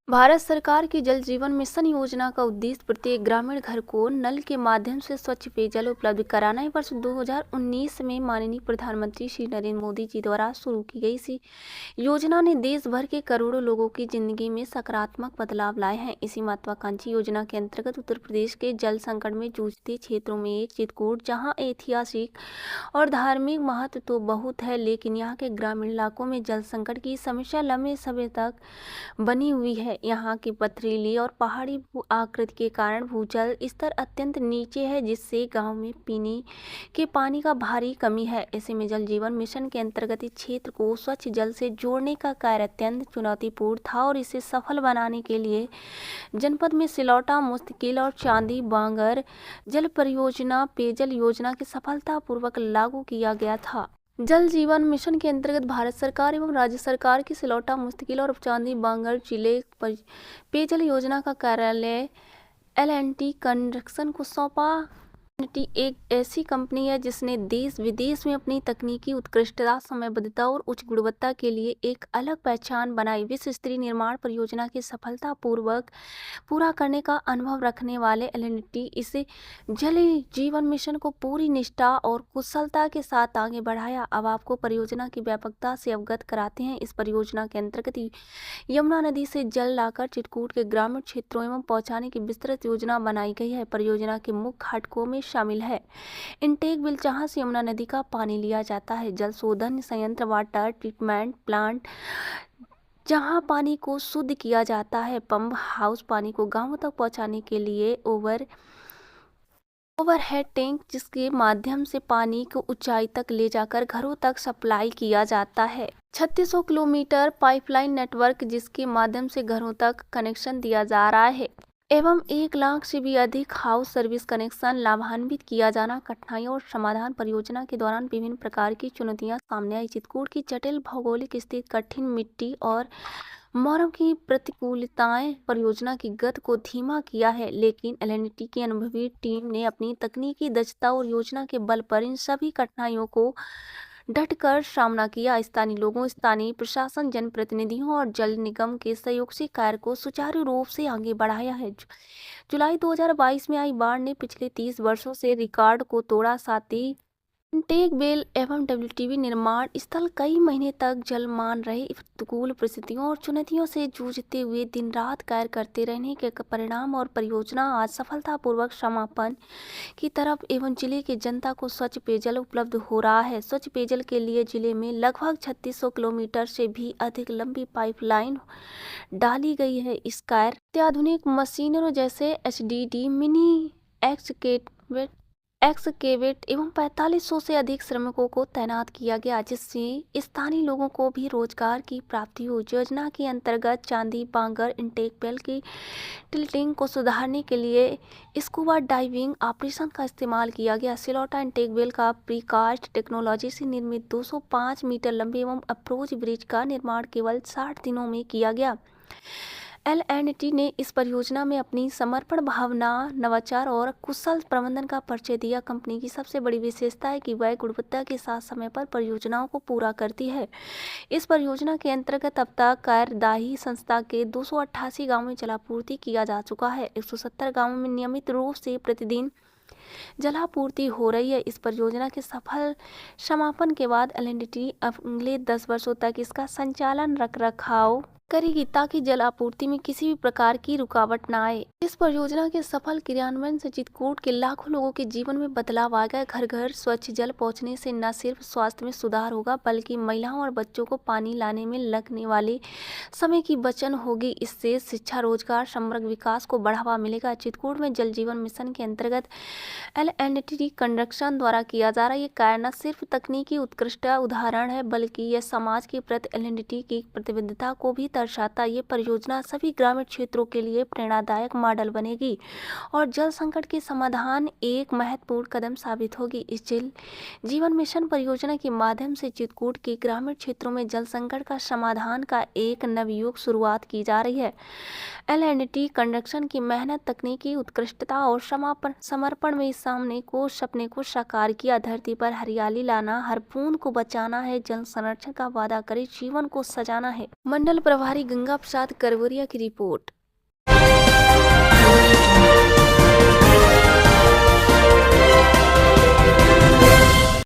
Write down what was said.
भारत सरकार की जल जीवन मिशन योजना का उद्देश्य प्रत्येक ग्रामीण घर को नल के माध्यम से स्वच्छ पेयजल उपलब्ध कराना है। वर्ष 2019 में माननीय प्रधानमंत्री श्री नरेंद्र मोदी जी द्वारा शुरू की गई इस योजना ने देश भर के करोड़ों लोगों की जिंदगी में सकारात्मक बदलाव लाए हैं। इसी महत्वाकांक्षी योजना के अंतर्गत उत्तर प्रदेश के जल संकट में जूझते क्षेत्रों में एक चित्रकूट, जहाँ ऐतिहासिक और धार्मिक महत्व तो बहुत है, लेकिन यहाँ के ग्रामीण इलाकों में जल संकट की समस्या लंबे समय तक बनी हुई है। यहाँ की पथरीली और पहाड़ी भू आकृति के कारण भूजल स्तर अत्यंत नीचे है, जिससे गांव में पीने के पानी का भारी कमी है। ऐसे में जल जीवन मिशन के अंतर्गत इस क्षेत्र को स्वच्छ जल से जोड़ने का कार्य अत्यंत चुनौतीपूर्ण था और इसे सफल बनाने के लिए जनपद में सिलौटा, मुस्तकिल और चांदी बांगर जल परियोजना पेयजल योजना के सफलतापूर्वक लागू किया गया था। जल जीवन मिशन के अंतर्गत भारत सरकार एवं राज्य सरकार की सिलौटा, मुस्तकिल और चांदी बांगर जिले पेयजल योजना का कार्यालय L&T कंस्ट्रक्शन को सौंपा। L&T एक ऐसी कंपनी है जिसने देश विदेश में अपनी तकनीकी उत्कृष्टता, समयबद्धता और उच्च गुणवत्ता के लिए एक अलग पहचान बनाई। विश्व स्तरीय निर्माण परियोजना के सफलतापूर्वक पूरा करने का अनुभव रखने वाले L&T इस जल जीवन मिशन को पूरी निष्ठा और कुशलता के साथ आगे बढ़ाया। अब आपको परियोजना की व्यापकता से अवगत कराते हैं। इस परियोजना के अंतर्गत यमुना नदी से जल लाकर चित्रकूट के ग्रामीण क्षेत्रों एवं पहुंचाने की विस्तृत योजना बनाई गई है। परियोजना के मुख्य घटकों में शामिल है इनटेक वेल, जहां से यमुना नदी का पानी लिया जाता है, जल शोधन संयंत्र, वाटर ट्रीटमेंट प्लांट जहां पानी को शुद्ध किया जाता है, पंप हाउस, पानी को गांवों तक पहुंचाने के लिए ओवरहेड टैंक जिसके माध्यम से पानी को ऊंचाई तक ले जाकर घरों तक सप्लाई किया जाता है, 3600 किलोमीटर पाइपलाइन नेटवर्क जिसके माध्यम से घरों तक कनेक्शन दिया जा रहा है, एवं 1 लाख से भी अधिक हाउस सर्विस कनेक्शन लाभान्वित किया जाना। कठिनाइयों और समाधान परियोजना के दौरान विभिन्न प्रकार की चुनौतियां सामने आई। चित्रकूट की जटिल भौगोलिक स्थिति, कठिन मिट्टी और मौसम की प्रतिकूलताएं परियोजना की गति को धीमा किया है, लेकिन L&T की अनुभवी टीम ने अपनी तकनीकी दक्षता और योजना के बल पर इन सभी कठिनाइयों को डटकर सामना किया। स्थानीय लोगों, स्थानीय प्रशासन, जनप्रतिनिधियों और जल निगम के सहयोग से कार्य को सुचारू रूप से आगे बढ़ाया है। जुलाई 2022 में आई बाढ़ ने पिछले 30 वर्षों से रिकॉर्ड को तोड़ा। साथ ही इनटेक वेल एवं WTV निर्माण स्थल कई महीने तक जलमान रहे। प्रतिकूल परिस्थितियों और चुनौतियों से जूझते हुए दिन रात कार्य करते रहने के परिणाम और परियोजना आज सफलतापूर्वक समापन की तरफ एवं जिले की जनता को स्वच्छ पेयजल उपलब्ध हो रहा है। स्वच्छ पेयजल के लिए जिले में लगभग 3600 किलोमीटर से भी अधिक लंबी पाइपलाइन डाली गई है। इस कार्य अत्याधुनिक मशीनों जैसे HDD, मिनी एक्सकेवेट एवं 4500 से अधिक श्रमिकों को तैनात किया गया, जिससे स्थानीय लोगों को भी रोजगार की प्राप्ति हो। योजना के अंतर्गत चांदी बांगर इनटेक वेल की टिल्टिंग को सुधारने के लिए स्कूबा डाइविंग ऑपरेशन का इस्तेमाल किया गया। सिलौटा इनटेक वेल का प्रीकास्ट टेक्नोलॉजी से निर्मित 205 मीटर लंबे एवं अप्रोच ब्रिज का निर्माण केवल 60 दिनों में किया गया। L&T ने इस परियोजना में अपनी समर्पण भावना, नवाचार और कुशल प्रबंधन का परिचय दिया। कंपनी की सबसे बड़ी विशेषता है कि वह गुणवत्ता के साथ समय पर परियोजनाओं को पूरा करती है। इस परियोजना के अंतर्गत अब तक कार्यदायी संस्था के 288 गांवों में जलापूर्ति किया जा चुका है। 170 गांवों में नियमित रूप से प्रतिदिन जलापूर्ति हो रही है। इस परियोजना के सफल समापन के बाद L&T अगले 10 वर्षों तक इसका संचालन रखरखाव करेगी ताकि जल आपूर्ति में किसी भी प्रकार की रुकावट न आए। इस परियोजना के सफल क्रियान्वयन से चित्रकूट के लाखों लोगों के जीवन में बदलाव आएगा। घर घर स्वच्छ जल पहुंचने से न सिर्फ स्वास्थ्य में सुधार होगा, बल्कि महिलाओं और बच्चों को पानी लाने में लगने वाले समय की बचत होगी। इससे शिक्षा, रोजगार, समग्र विकास को बढ़ावा मिलेगा। चित्रकूट में जल जीवन मिशन के अंतर्गत L&T कंस्ट्रक्शन द्वारा किया जा रहा ये कार्य न सिर्फ तकनीकी उत्कृष्ट उदाहरण है, बल्कि यह समाज के प्रति L&T की प्रतिबद्धता को भी दर्शाता। ये परियोजना सभी ग्रामीण क्षेत्रों के लिए प्रेरणादायक मॉडल बनेगी और जल संकट के समाधान एक महत्वपूर्ण कदम साबित होगी। इस जल जीवन मिशन परियोजना के माध्यम से चित्रकूट के ग्रामीण क्षेत्रों में जल संकट का समाधान का एक नवयुग शुरुआत की जा रही है। L&T कंस्ट्रक्शन की मेहनत, तकनीकी उत्कृष्टता और समर्पण में इस सपने को साकार किया। धरती पर हरियाली लाना, हर बूंद को बचाना है, जल संरक्षण का वादा करे, जीवन को सजाना है। मंडल प्रभारी प्रभारी गंगा प्रसाद करवरिया की रिपोर्ट।